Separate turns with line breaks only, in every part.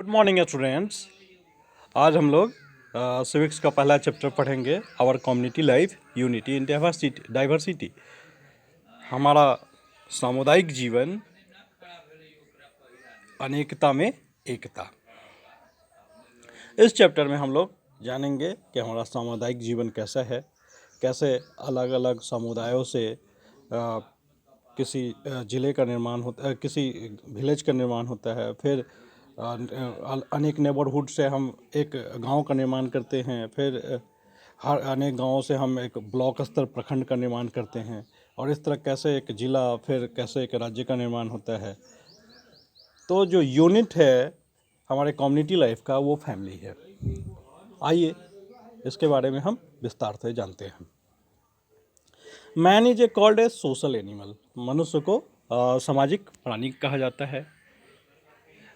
Good morning students. आज हम लोग सिविक्स का पहला चैप्टर पढ़ेंगे, our community life unity in diversity. हमारा सामुदायिक जीवन अनेकता में एकता। इस चैप्टर में हम लोग जानेंगे कि हमारा सामुदायिक जीवन कैसा है, कैसे अलग अलग समुदायों से किसी ज़िले का निर्माण होता है, किसी विलेज का निर्माण होता है, फिर अनेक नेबरहुड से हम एक गांव का निर्माण करते हैं, फिर हर अनेक गांवों से हम एक ब्लॉक स्तर प्रखंड का निर्माण करते हैं, और इस तरह कैसे एक ज़िला, फिर कैसे एक राज्य का निर्माण होता है। तो जो यूनिट है हमारे कम्युनिटी लाइफ का, वो फैमिली है। आइए इसके बारे में हम विस्तार से जानते हैं। Man is a called a social animal. मनुष्य को सामाजिक प्राणी कहा जाता है।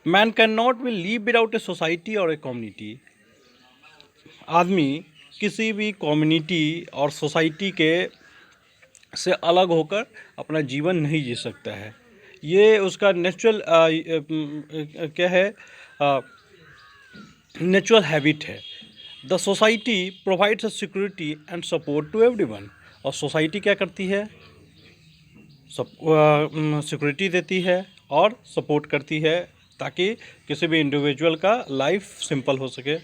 Man can not be live without a society और ए कम्युनिटी। आदमी किसी भी कम्युनिटी और सोसाइटी के से अलग होकर अपना जीवन नहीं जी सकता है। ये उसका नेचुरल क्या है, नेचुरल हैबिट है। The society provides security and support to everyone. और सोसाइटी क्या करती है? सिक्योरिटी देती है और सपोर्ट करती है, ताकि किसी भी इंडिविजुअल का लाइफ सिंपल हो सके।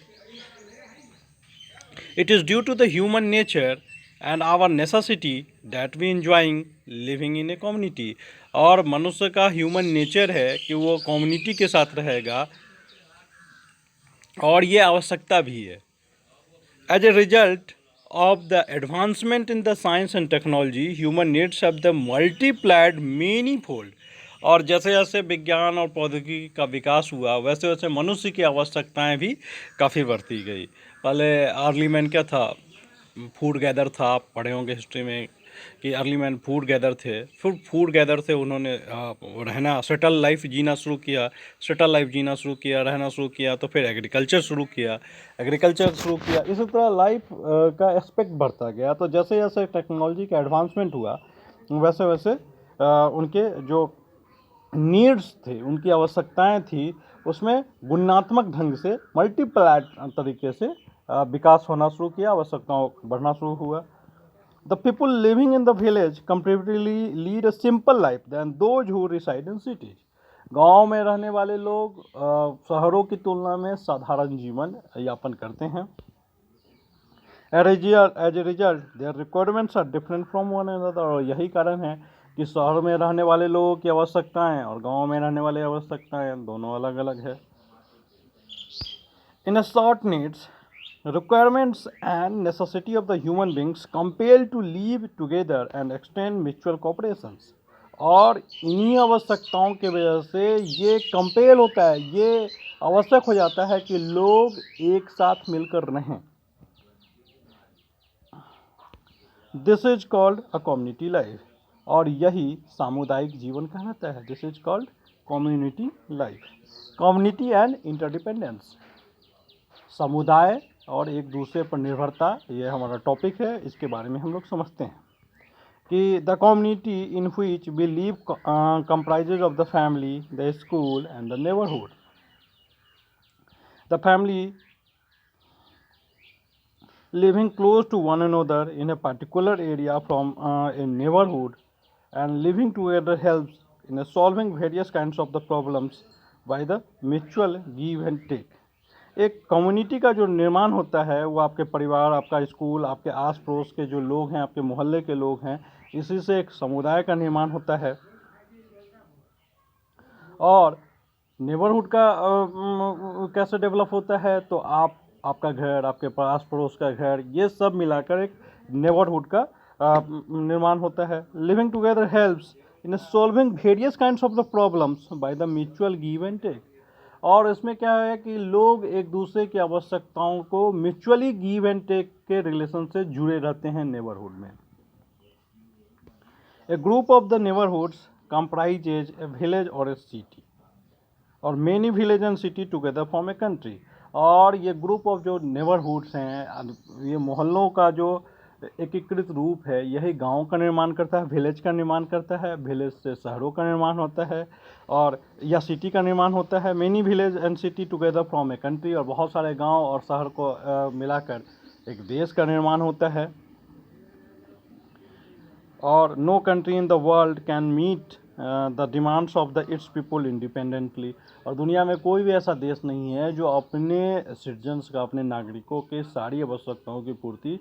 It is due to the human nature and our necessity that we enjoying living in a community. और मनुष्य का ह्यूमन नेचर है कि वो कम्युनिटी के साथ रहेगा, और ये आवश्यकता भी है। As a result of the advancement in the science and technology, human needs have the multiplied manyfold। और जैसे जैसे विज्ञान और प्रौद्योगिकी का विकास हुआ, वैसे वैसे मनुष्य की आवश्यकताएं भी काफ़ी बढ़ती गई। पहले अर्ली मैन क्या था? फूड गैदर था। आप पढ़े होंगे हिस्ट्री में कि अर्ली मैन फूड गैदर थे। फिर फूड गैदर से उन्होंने रहना, सेटल लाइफ जीना शुरू किया। रहना शुरू किया, तो फिर एग्रीकल्चर शुरू किया। इसी तरह लाइफ का एस्पेक्ट बढ़ता गया। तो जैसे जैसे टेक्नोलॉजी का एडवांसमेंट हुआ, वैसे वैसे उनके जो नीड्स थे, उनकी आवश्यकताएं थी, उसमें गुणात्मक ढंग से मल्टीप्लाइड तरीके से विकास होना शुरू किया, आवश्यकताओं बढ़ना शुरू हुआ। The people living in the village comparatively lead a simple life than those who reside in cities. गांव में रहने वाले लोग शहरों की तुलना में साधारण जीवन यापन करते हैं। As a result their requirements are different from one another. और यही कारण है कि शहर में रहने वाले लोगों की आवश्यकताएं और गांव में रहने वाले आवश्यकताएं दोनों अलग अलग है। In a short needs, requirements and necessity of the human beings compel to live together and extend mutual cooperations। और इन्हीं आवश्यकताओं के वजह से ये कंपेल होता है, ये आवश्यक हो जाता है कि लोग एक साथ मिलकर रहें। This is called a community life. और यही सामुदायिक जीवन कहलाता है। This is called community life. Community and interdependence, समुदाय और एक दूसरे पर निर्भरता, ये हमारा टॉपिक है। इसके बारे में हम लोग समझते हैं कि the community in which we live comprises of the family, the school and the neighbourhood. The family living close to one another in a particular area from a neighborhood and living together helps in solving various kinds of the problems by the mutual give and take। एक community का जो निर्माण होता है, वो आपके परिवार, आपका स्कूल, आपके आस पड़ोस के जो लोग हैं, आपके मोहल्ले के लोग हैं, इसी से एक समुदाय का निर्माण होता है। और नेबरहुड का कैसे डेवलप होता है? तो आपका घर, आपके पास पड़ोस का घर, ये सब मिलाकर एक नेबरहुड का निर्माण होता है। Living together helps in solving various kinds of the problems by the mutual give and take. और इसमें क्या है कि लोग एक दूसरे की आवश्यकताओं को म्यूचुअली गिव एंड टेक के रिलेशन से जुड़े रहते हैं नेबरहुड में। A group of the neighbourhoods comprises a village और ए सिटी, और many village and city together form a country. और ये ग्रुप ऑफ जो नेबरहुड्स हैं, ये मोहल्लों का जो एकीकृत रूप है, यही गांव का निर्माण करता है, विलेज का निर्माण करता है, विलेज से शहरों का निर्माण होता है और या सिटी का निर्माण होता है। Many village and city together from A country, और बहुत सारे गांव और शहर को मिलाकर एक देश का निर्माण होता है। और no country in the world can meet the demands of the its people independently, और दुनिया में कोई भी ऐसा देश नहीं है जो अपने सिटीजन्स का, अपने नागरिकों के सारी आवश्यकताओं की पूर्ति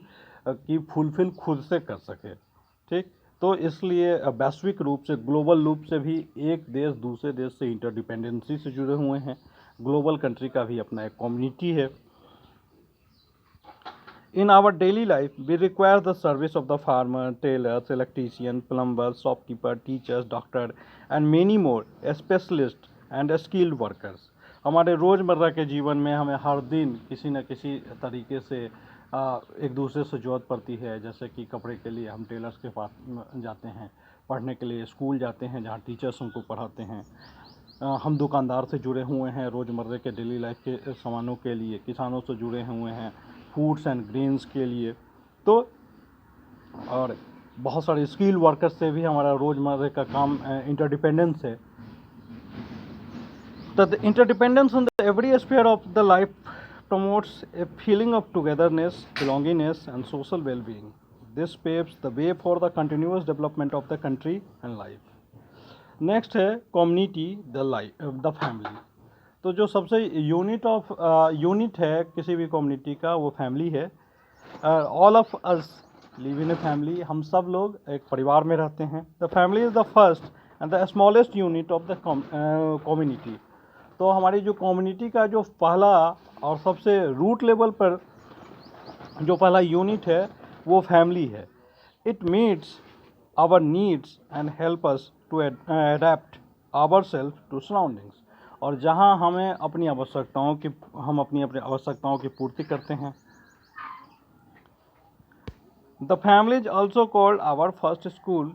की फुलफिल खुद से कर सके। ठीक, तो इसलिए वैश्विक रूप से, ग्लोबल रूप से भी एक देश दूसरे देश से इंटरडिपेंडेंसी से जुड़े हुए हैं। ग्लोबल कंट्री का भी अपना एक कम्युनिटी है। In our daily life, we require the service of the farmer, tailors, electrician, plumber, shopkeeper, teachers, doctor, and many more specialists and skilled workers. हमारे रोज़मर्रा के जीवन में हमें हर दिन किसी न किसी तरीके से एक दूसरे से ज़रूरत पड़ती है। जैसे कि कपड़े के लिए हम टेलर्स के पास जाते हैं, पढ़ने के लिए स्कूल जाते हैं जहाँ टीचर्स उनको पढ़ाते हैं। हम दुकानदार से जुड़े हुए हैं रोज़मर्रे के डेली लाइफ के सामानों के लिए, किसानों से जुड़े हुए हैं फूड्स एंड ग्रेन्स के लिए। तो और बहुत सारे स्किल वर्कर्स से भी हमारा रोज़मर्रे का काम इंटरडिपेंडेंस है। The interdependence on the every sphere of the life promotes a feeling of togetherness, belongingness, and social well-being. This paves the way for the continuous development of the country and life. Next है community, the family. तो जो सबसे unit है किसी भी community का, वो family है। All of us live in a family, हम सब लोग एक परिवार में रहते हैं। The family is the first and the smallest unit of the community. तो हमारी जो कम्युनिटी का जो पहला और सबसे रूट लेवल पर जो पहला यूनिट है वो फैमिली है। It meets our needs and help us to adapt ourself to surroundings, और जहां हमें अपनी आवश्यकताओं की पूर्ति करते हैं। The family is also called our first school,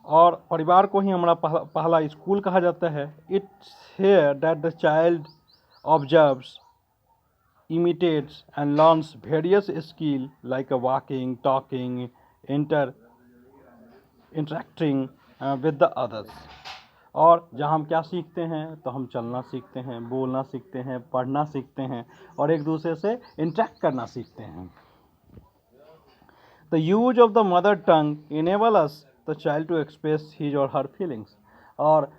और परिवार को ही हमारा पहला स्कूल कहा जाता है। It's here that the child observes, imitates and learns various skills like walking, talking, interacting with the others. और जहाँ हम क्या सीखते हैं, तो हम चलना सीखते हैं, बोलना सीखते हैं, पढ़ना सीखते हैं और एक दूसरे से इंटरेक्ट करना सीखते हैं। The use of the mother tongue enable us the child to express his or her feelings. और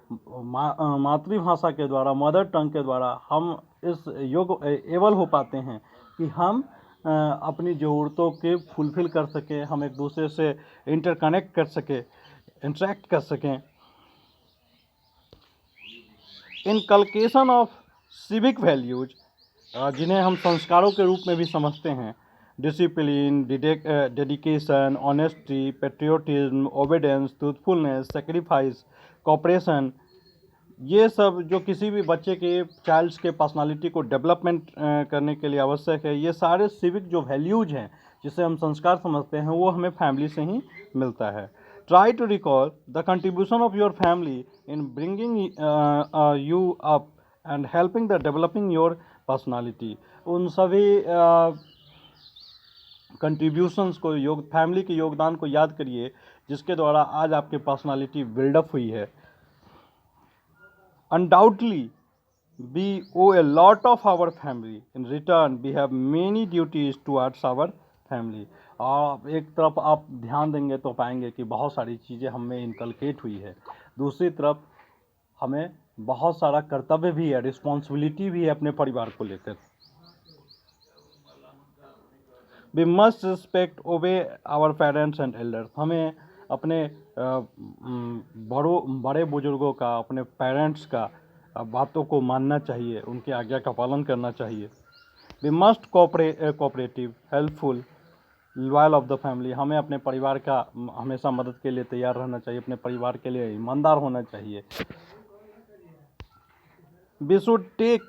मातृभाषा के द्वारा, मदर टंग के द्वारा हम इस एबल हो पाते हैं कि हम अपनी ज़रूरतों के फुलफ़िल कर सकें, हम एक दूसरे से इंटरकनेक्ट कर सकें, इंटरेक्ट कर सकें। इनकलकेशन ऑफ सिविक वैल्यूज, जिन्हें हम संस्कारों के रूप में भी समझते हैं, discipline, dedication, honesty, patriotism, obedience, truthfulness, sacrifice, cooperation, ये सब जो किसी भी बच्चे के, चाइल्ड्स के पर्सनालिटी को डेवलपमेंट करने के लिए आवश्यक है, ये सारे सिविक जो वैल्यूज हैं जिसे हम संस्कार समझते हैं, वो हमें फैमिली से ही मिलता है। Try to recall the contribution of your family in bringing you up and helping the developing your personality. उन सभी कंट्रीब्यूशंस को, फैमिली के योगदान को याद करिए जिसके द्वारा आज आपकी पर्सनालिटी बिल्डअप हुई है। Undoubtedly, we owe a lot of our family. In return, we have many duties towards our family. और एक तरफ आप ध्यान देंगे तो पाएंगे कि बहुत सारी चीज़ें हमें इनकलकेट हुई है, दूसरी तरफ हमें बहुत सारा कर्तव्य भी है, रिस्पॉन्सिबिलिटी भी है अपने परिवार को लेकर। We must respect, obey our parents and elders. हमें अपने बड़े बुजुर्गों का, अपने पेरेंट्स का बातों को मानना चाहिए, उनकी आज्ञा का पालन करना चाहिए। We must cooperative, helpful, loyal of the family. हमें अपने परिवार का हमेशा मदद के लिए तैयार रहना चाहिए, अपने परिवार के लिए ईमानदार होना चाहिए। We should take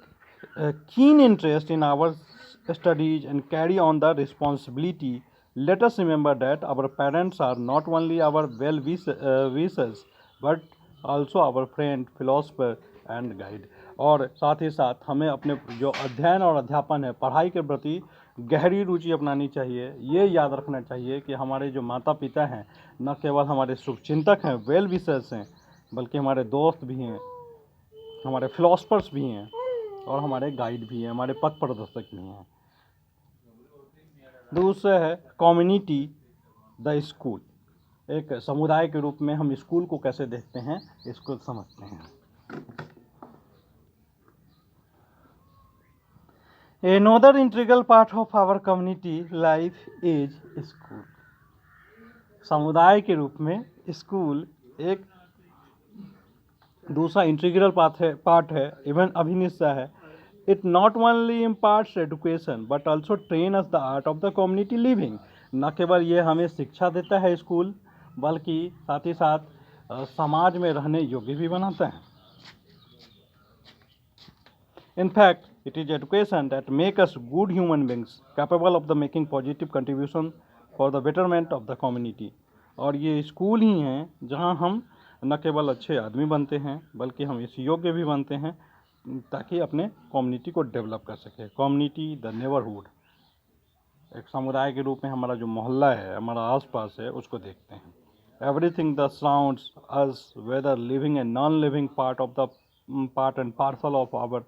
keen interest in our studies and carry on the responsibility. Let us remember that our parents are not only our well-wishers but also our friend, philosopher and guide. और साथ ही साथ हमें अपने जो अध्ययन और अध्यापन है, पढ़ाई के प्रति गहरी रुचि अपनानी चाहिए। ये याद रखना चाहिए कि हमारे जो माता पिता हैं न केवल हमारे शुभचिंतक हैं, वेल विशर्स हैं, बल्कि हमारे दोस्त भी हैं, हमारे फिलोसफर्स भी हैं और हमारे गाइड भी हैं, हमारे पथ प्रदर्शक भी हैं। दूसरा है कम्युनिटी द स्कूल। एक समुदाय के रूप में हम स्कूल को कैसे देखते हैं, इसको समझते हैं। Another integral part of our community life is school. समुदाय के रूप में स्कूल एक दूसरा इंटीग्रल पार्ट है, इवन अभिन्न हिस्सा है। It not only imparts education but also train us the art of the community living. न केवल ये हमें शिक्षा देता है स्कूल, बल्कि साथ ही साथ समाज में रहने योग्य भी बनाता है। In fact, it is education that make us good human beings, capable of the making positive contribution for the betterment of the community. और ये स्कूल ही हैं जहाँ हम न केवल अच्छे आदमी बनते हैं, बल्कि हम इस योग्य भी बनते हैं ताकि अपने कम्युनिटी को डेवलप कर सके। कम्युनिटी द नेबरहुड, एक समुदाय के रूप में हमारा जो मोहल्ला है, हमारा आसपास है, उसको देखते हैं। Everything the surrounds us, whether living and non living part and parcel of our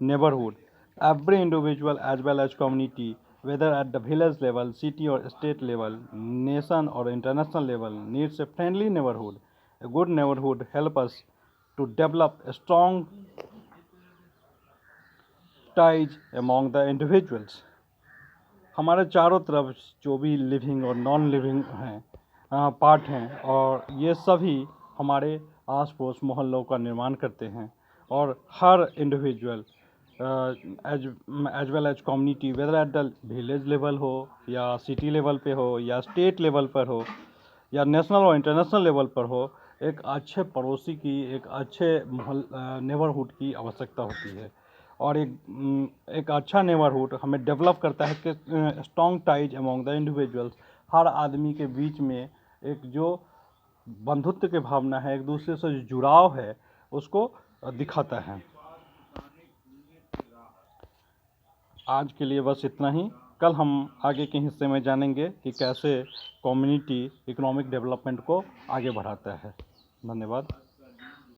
neighborhood. Every individual as well as community, whether at the village level, city or state level, nation or international level, needs a friendly neighborhood. A good neighborhood help us to develop a strong ties among the individuals. हमारे चारों तरफ जो भी living और non living हैं part हैं, और ये सभी हमारे आस पड़ोस मोहल्लों का निर्माण करते हैं। और हर individual as well as community, whether at the village level हो या सिटी लेवल पे हो या स्टेट लेवल पर हो या नेशनल और इंटरनेशनल लेवल पर हो, एक अच्छे पड़ोसी की, एक अच्छे नेबरहुड की आवश्यकता होती है। और एक अच्छा नेबरहुड हमें डेवलप करता है कि strong ties among the individuals. हर आदमी के बीच में एक जो बंधुत्व की भावना है, एक दूसरे से जो जुड़ाव है, उसको दिखाता है। आज के लिए बस इतना ही। कल हम आगे के हिस्से में जानेंगे कि कैसे कम्युनिटी इकोनॉमिक डेवलपमेंट को आगे बढ़ाता है। धन्यवाद।